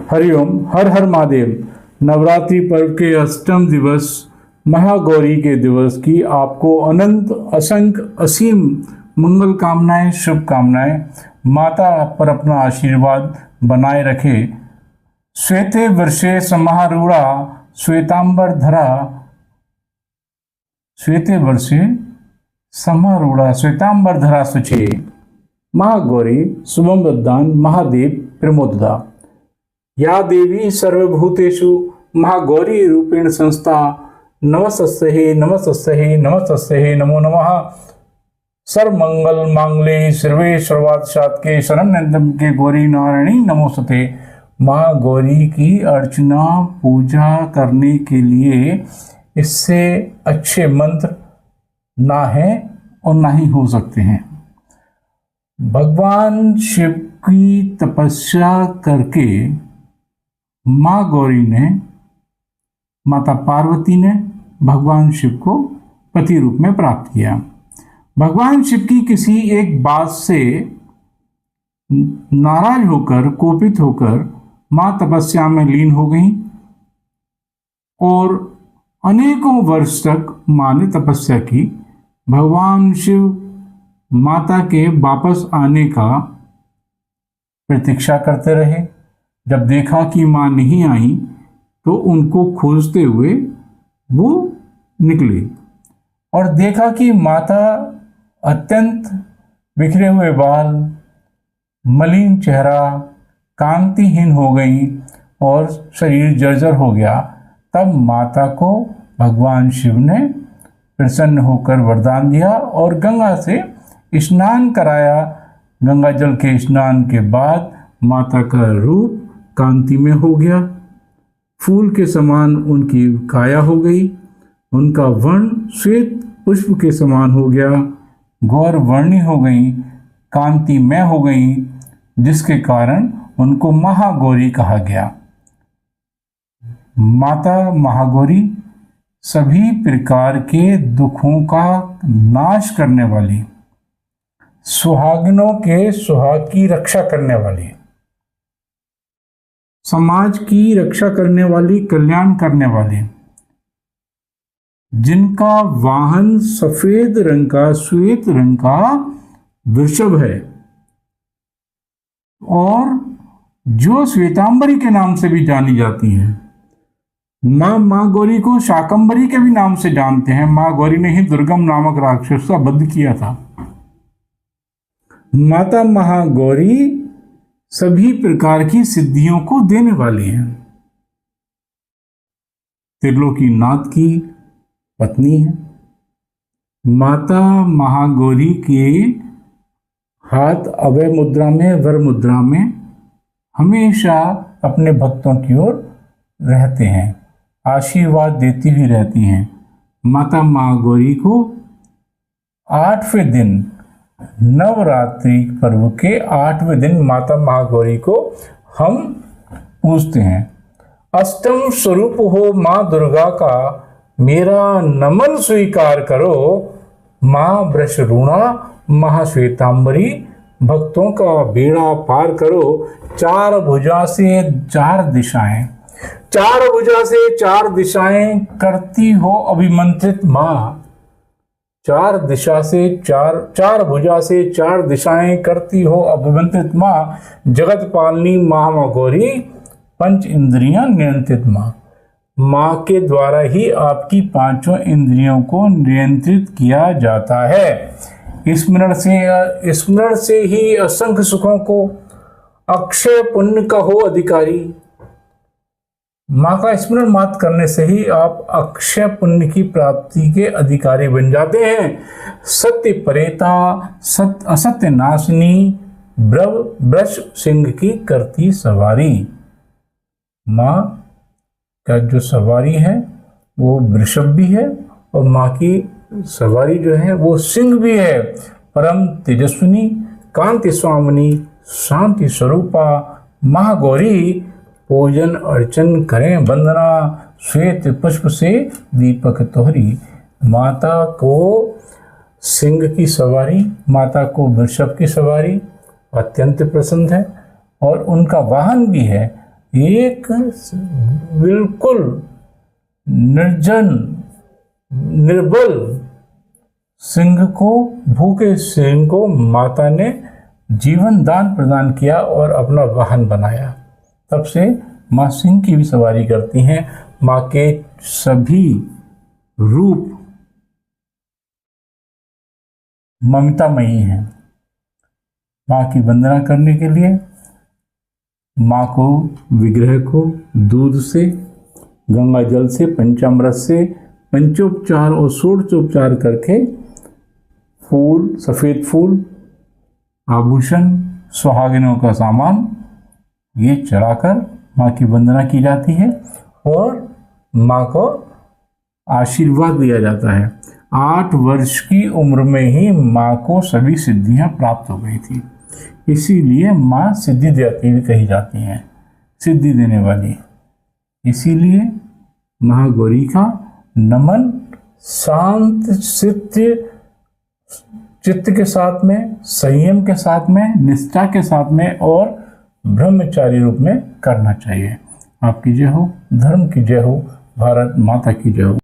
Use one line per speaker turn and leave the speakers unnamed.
हरिओम, हर हर महादेव। नवरात्रि पर्व के अष्टम दिवस महागौरी के दिवस की आपको अनंत असंख्य असीम मंगल कामनाएं, शुभकामनाएं। माता आप पर अपना आशीर्वाद बनाए रखे। श्वेते वर्षे समारूढ़ा श्वेतांबर धरा, श्वेते वर्षे समारूढ़ा श्वेतांबर धरा सुचे महागौरी शुभम वरदान महादेव प्रमोददा। या देवी सर्वभूतेषु महागौरी रूपेण संस्था, नमस्तस्यै नमस्तस्यै नमस्तस्यै नमो नमः। सर्वमंगल मांगल्ये शिवे सर्वार्थ साधके शरण्यं के गौरी नारायणी नमोस्तुते। माँ गौरी की अर्चना पूजा करने के लिए इससे अच्छे मंत्र ना है और ना ही हो सकते हैं। भगवान शिव की तपस्या करके माँ गौरी ने, माता पार्वती ने भगवान शिव को पति रूप में प्राप्त किया। भगवान शिव की किसी एक बात से नाराज होकर, कोपित होकर माँ तपस्या में लीन हो गई और अनेकों वर्ष तक माँ ने तपस्या की। भगवान शिव माता के वापस आने का प्रतीक्षा करते रहे। जब देखा कि माँ नहीं आई तो उनको खोजते हुए वो निकले और देखा कि माता अत्यंत बिखरे हुए बाल, मलिन चेहरा, कांतिहीन हो गई और शरीर जर्जर हो गया। तब माता को भगवान शिव ने प्रसन्न होकर वरदान दिया और गंगा से स्नान कराया। गंगा जल के स्नान के बाद माता का रूप कांति में हो गया, फूल के समान उनकी काया हो गई, उनका वर्ण श्वेत पुष्प के समान हो गया, गौर वर्णी हो गई, कांति में हो गई, जिसके कारण उनको महागौरी कहा गया। माता महागौरी सभी प्रकार के दुखों का नाश करने वाली, सुहागिनों के सुहाग की रक्षा करने वाली, समाज की रक्षा करने वाली, कल्याण करने वाली, जिनका वाहन सफेद रंग का, श्वेत रंग का वृषभ है और जो श्वेतांबरी के नाम से भी जानी जाती हैं। माँ गौरी को शाकंबरी के भी नाम से जानते हैं। माँ गौरी ने ही दुर्गम नामक राक्षस का वध किया था। माता महागौरी सभी प्रकार की सिद्धियों को देने वाली हैं। त्रिलोकीनाथ की पत्नी है। माता महागौरी के हाथ अभय मुद्रा में, वर मुद्रा में हमेशा अपने भक्तों की ओर रहते हैं, आशीर्वाद देती हुई रहती हैं। माता महागौरी को 8वें दिन, नवरात्रि पर्व के 8वें दिन माता महागौरी को हम पूजते हैं। अष्टम स्वरूप हो माँ दुर्गा का, मेरा नमन स्वीकार करो। माँ वृषरूणा महाश्वेतांबरी, भक्तों का बेड़ा पार करो। चार भुजा से चार दिशाएं, चार भुजा से चार दिशाएं करती हो अभिमंत्रित माँ। चार दिशा से चार भुजा से चार दिशाएं करती हो अभिमंत्रित माँ। जगत पालनी महागौरी, पंच इंद्रियां नियंत्रित माँ। माँ के द्वारा ही आपकी पांचों इंद्रियों को नियंत्रित किया जाता है। स्मरण से ही असंख्य सुखों को, अक्षय पुण्य का हो अधिकारी। माँ का स्मरण मात्र करने से ही आप अक्षय पुण्य की प्राप्ति के अधिकारी बन जाते हैं। सत्य परेता, असत्य नाशिनी, वृष सिंह की करती सवारी। माँ का जो सवारी है वो वृषभ भी है और माँ की सवारी जो है वो सिंह भी है। परम तेजस्विनी, कांति स्वामिनी, शांति स्वरूपा महागौरी, पूजन अर्चन करें वंदना। श्वेत पुष्प से दीपक तोहरी। माता को सिंह की सवारी, माता को वृषभ की सवारी अत्यंत पसंद है और उनका वाहन भी है एक बिल्कुल निर्जन निर्बल सिंह को, भूखे सिंह को माता ने जीवन दान प्रदान किया और अपना वाहन बनाया। तब से माँ सिंह की भी सवारी करती हैं। माँ के सभी रूप ममतामयी हैं। माँ की वंदना करने के लिए माँ को, विग्रह को दूध से, गंगा जल से, पंचामृत से पंचोपचार और षोडशोपचार करके फूल, सफ़ेद फूल, आभूषण, सुहागिनों का सामान ये चढ़ाकर माँ की वंदना की जाती है और माँ को आशीर्वाद दिया जाता है। 8 वर्ष की उम्र में ही माँ को सभी सिद्धियाँ प्राप्त हो गई थी। इसीलिए माँ सिद्धिदात्री भी कही जाती हैं, सिद्धि देने वाली। इसीलिए महागौरी का नमन शांत चित्त के साथ में, संयम के साथ में, निष्ठा के साथ में और ब्रह्मचारी रूप में करना चाहिए। आपकी जय हो, धर्म की जय हो, भारत माता की जय हो।